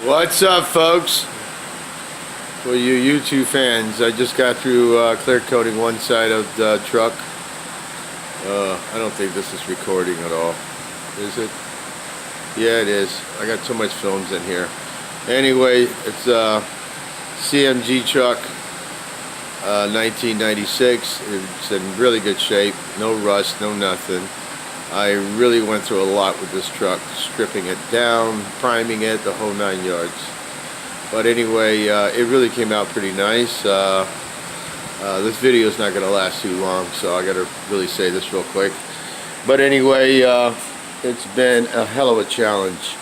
What's up, folks? For you YouTube fans, I just got through clear coating one side of the truck. I don't think this is recording at all. Is it? Yeah, it is. I got too much films in here. Anyway, it's a CMG truck, 1996. It's in really good shape. No rust, no nothing. I really went through a lot with this truck, stripping it down, priming it, the whole 9 yards. But anyway, it really came out pretty nice. This video is not going to last too long, so I got to really say this real quick. But anyway, it's been a hell of a challenge.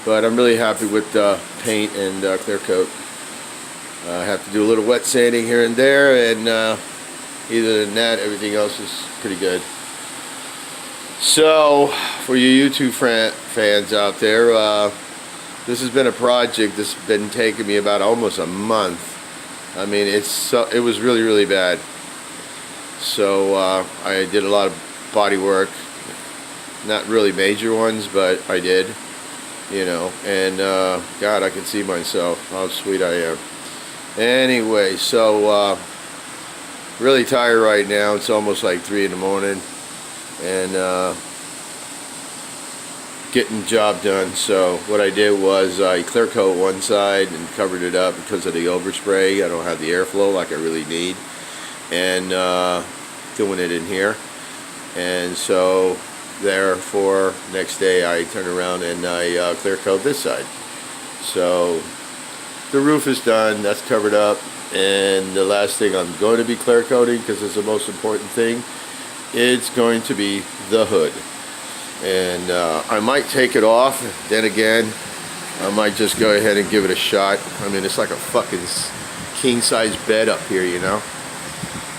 But I'm really happy with the paint and clear coat. I have to do a little wet sanding here and there, and other than that, everything else is pretty good. So, for you YouTube fans out there, this has been a project that's been taking me about almost a month. I mean, it was really bad. So I did a lot of body work, not really major ones, but I did, you know. And God, I can see myself how sweet I am. Anyway, so really tired right now. It's almost like 3 in the morning. And getting the job done. So what I did was I clear coat one side and covered it up because of the overspray. I don't have the airflow like I really need, and doing it in here. And so therefore next day I turn around and I clear coat this side. So the roof is done, that's covered up, and the last thing I'm going to be clear coating, because it's the most important thing, it's going to be the hood. And I might take it off, then again I might just go ahead and give it a shot. I mean, it's like a fucking king size bed up here, you know,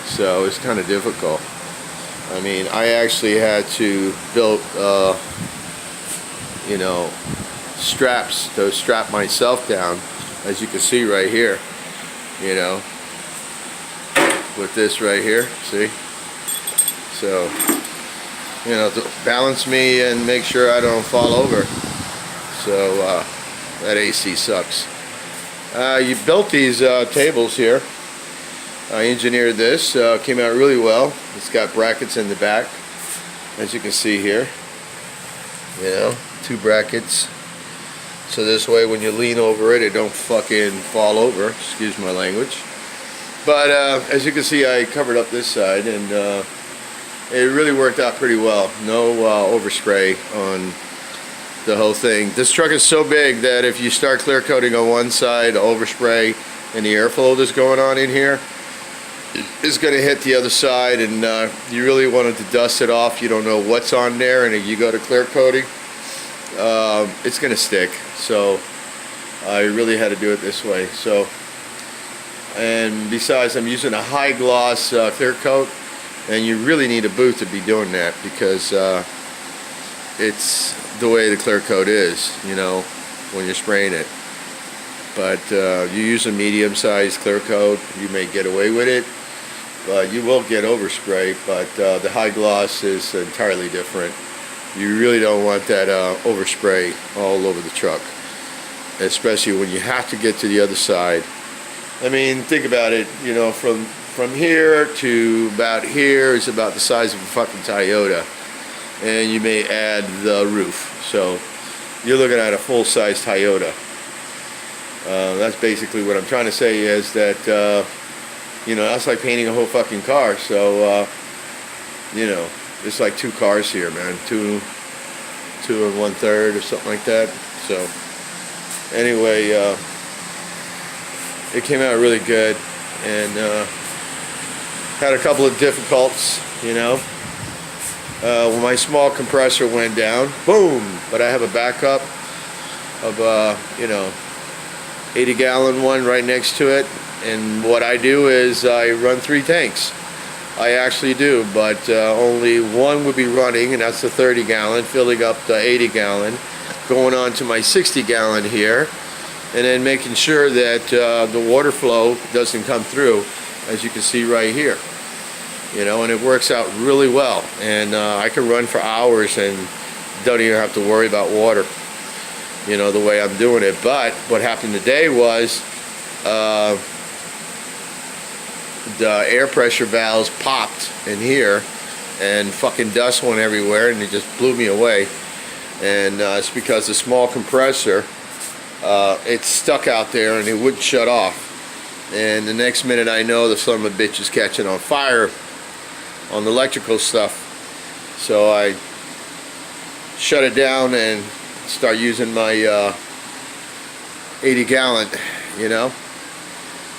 so it's kind of difficult. I mean, I actually had to build you know, straps to strap myself down, as you can see right here, you know, with this right here, see. So, you know, to balance me and make sure I don't fall over. So that AC sucks. You built these tables here. I engineered this. Came out really well. It's got brackets in the back, as you can see here. You know, 2 brackets. So this way, when you lean over it, it don't fucking fall over. Excuse my language. But as you can see, I covered up this side, and it really worked out pretty well. No overspray on the whole thing. This truck is so big that if you start clear coating on one side, the overspray and the airflow that's going on in here is going to hit the other side, and you really wanted to dust it off. You don't know what's on there, and if you go to clear coating, it's going to stick. So I really had to do it this way. So, and besides, I'm using a high gloss clear coat. And you really need a boot to be doing that, because it's the way the clear coat is, you know, when you're spraying it. But you use a medium-sized clear coat, you may get away with it, but you will get overspray. But the high gloss is entirely different. You really don't want that overspray all over the truck, especially when you have to get to the other side. I mean, think about it, you know, from here to about here is about the size of a fucking Toyota, and you may add the roof, so you're looking at a full-size Toyota. That's basically what I'm trying to say, is that you know, that's like painting a whole fucking car. So you know, it's like 2 cars here, man, 2 1/3 or something like that. So anyway, it came out really good, and had a couple of difficulties, you know. When my small compressor went down, boom, but I have a backup of you know, 80-gallon one right next to it, and what I do is I run 3 tanks. I actually do, but only one would be running, and that's the 30-gallon, filling up the 80-gallon, going on to my 60-gallon here, and then making sure that the water flow doesn't come through, as you can see right here, you know. And it works out really well, and I can run for hours and don't even have to worry about water. you know, the way I'm doing it. But what happened today was the air pressure valves popped in here and fucking dust went everywhere, and it just blew me away. And it's because the small compressor, it's stuck out there and it wouldn't shut off. And the next minute I know the son of a bitch is catching on fire on the electrical stuff. So I shut it down and start using my 80 gallon, you know.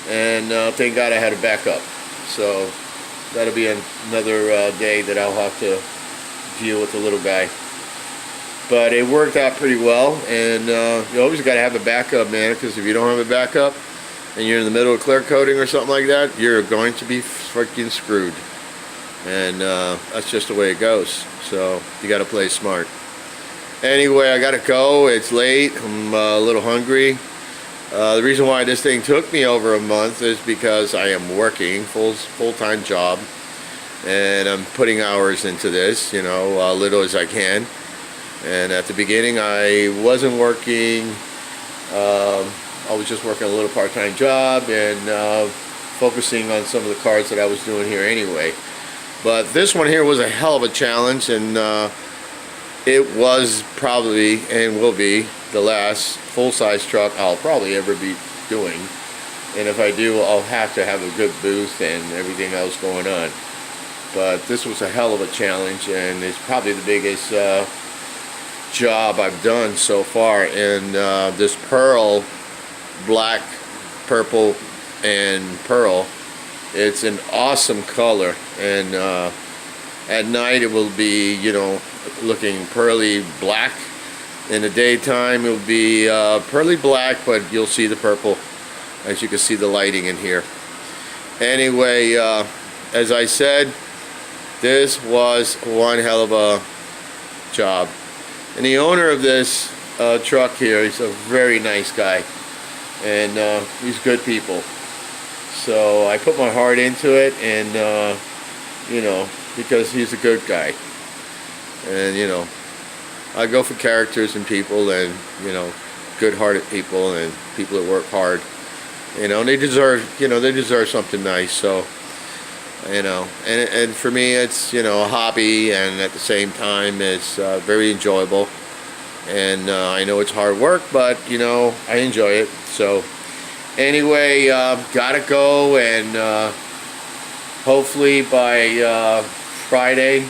And thank God I had a backup. So that'll be another day that I'll have to deal with the little guy. But it worked out pretty well, and you always got to have a backup, man, because if you don't have a backup and you're in the middle of clear coating or something like that, you're going to be freaking screwed. And that's just the way it goes. So you got to play smart. Anyway, I got to go. It's late. I'm a little hungry. The reason why this thing took me over a month is because I am working full-time job, and I'm putting hours into this, you know, little as I can. And at the beginning I wasn't working. I was just working a little part-time job and focusing on some of the cars that I was doing here anyway. But this one here was a hell of a challenge, and it was probably and will be the last full-size truck I'll probably ever be doing. And if I do, I'll have to have a good booth and everything else going on. But this was a hell of a challenge, and it's probably the biggest job I've done so far. And this pearl, black, purple, and pearl, it's an awesome color. And at night it will be, you know, looking pearly black. In the daytime it will be pearly black, but you'll see the purple, as you can see the lighting in here. Anyway, as I said, this was one hell of a job. And the owner of this truck here, he's a very nice guy, and he's good people. So I put my heart into it, and you know, because he's a good guy. And you know, I go for characters and people, and you know, good-hearted people and people that work hard. You know, and they deserve, you know, they deserve something nice. So, you know, and for me, it's, you know, a hobby, and at the same time, it's very enjoyable. And I know it's hard work, but you know, I enjoy it. So, anyway, gotta go, and hopefully by Friday.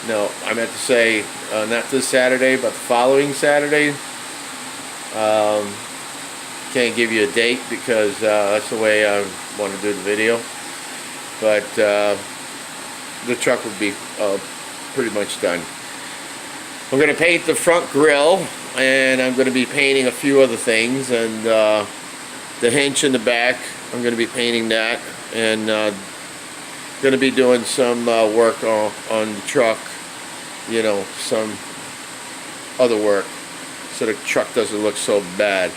No, I meant to say not this Saturday, but the following Saturday. Can't give you a date because that's the way I want to do the video. But the truck will be pretty much done. I'm going to paint the front grille, and I'm going to be painting a few other things, and the hinge in the back, I'm going to be painting that, and going to be doing some work on the truck, you know, some other work, so the truck doesn't look so bad.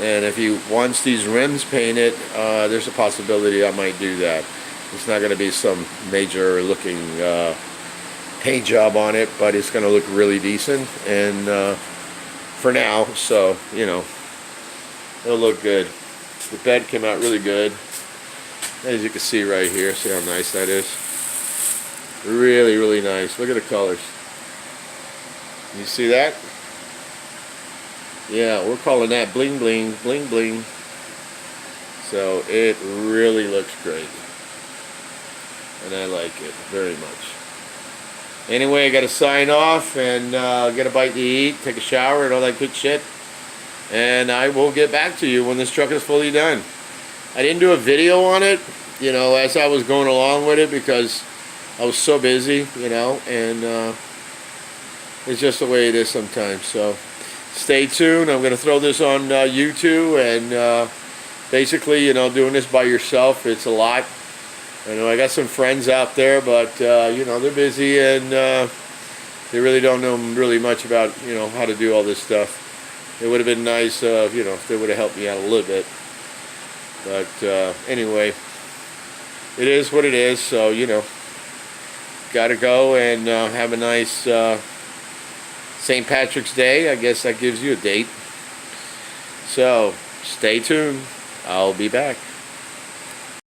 And if he wants these rims painted, there's a possibility I might do that. It's not going to be some major looking paint job on it, but it's going to look really decent, and for now, so you know, it'll look good. The bed came out really good, as you can see right here. See how nice that is? Really, really nice. Look at the colors. You see that? Yeah, we're calling that bling bling, bling bling. So it really looks great, and I like it very much. Anyway, I got to sign off and get a bite to eat, take a shower, and all that good shit. And I will get back to you when this truck is fully done. I didn't do a video on it, you know, as I was going along with it, because I was so busy, you know, and it's just the way it is sometimes. So stay tuned. I'm going to throw this on YouTube, and basically, you know, doing this by yourself, it's a lot. I know I got some friends out there, but you know, they're busy, and they really don't know really much about, you know, how to do all this stuff. It would have been nice, you know, if they would have helped me out a little bit. But anyway, it is what it is. So you know, gotta go and have a nice St. Patrick's Day, I guess that gives you a date. So stay tuned. I'll be back.